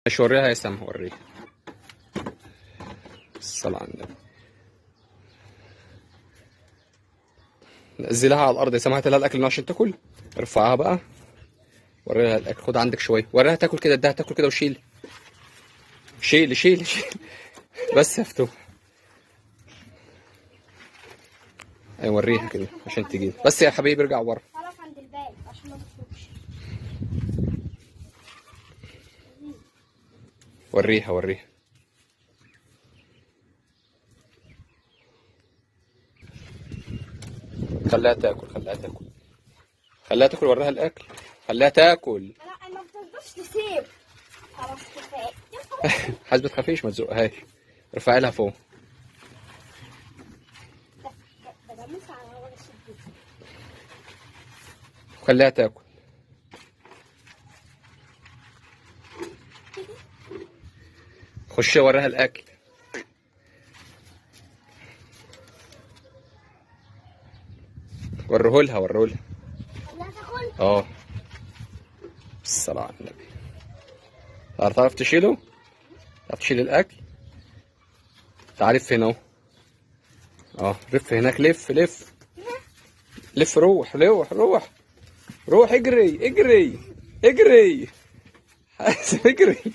مش وريها يا سما، وريها. الصلاة على النبي. نزلها على الارض يا سما، هات لها الاكل عشان تاكل. ارفعها بقى، وريها الاكل. خد عندك شويه، وريها تاكل كده، اديها تاكل كده وشيل. شيل شيل شيل. بس يا فتوح. ايوه وريها كده عشان تجي. بس يا حبيبي ارجع ورا. خلاص عند الباب عشان ما تخرجش. وريها وريها. خليها تاكل، خليها تاكل، خليها تاكل. وريها الاكل، خليها تاكل. انا ما بترضاش تسيب. خلاص كفايه. حاسبة تخافيش، ما تزقهاش. ارفعي لها فوق. ده مش على ولا شيء. خليها تاكل. خش وريها الاكل. وريهولها وريهولها. لا تاكل. اه. الصلاة على النبي. تعرف تشيله؟ تعرف تشيل الاكل؟ تعال لف هنا اهو. اه لف هناك، لف لف لف. روح روح روح روح. اجري اجري اجري. حاسب اجري.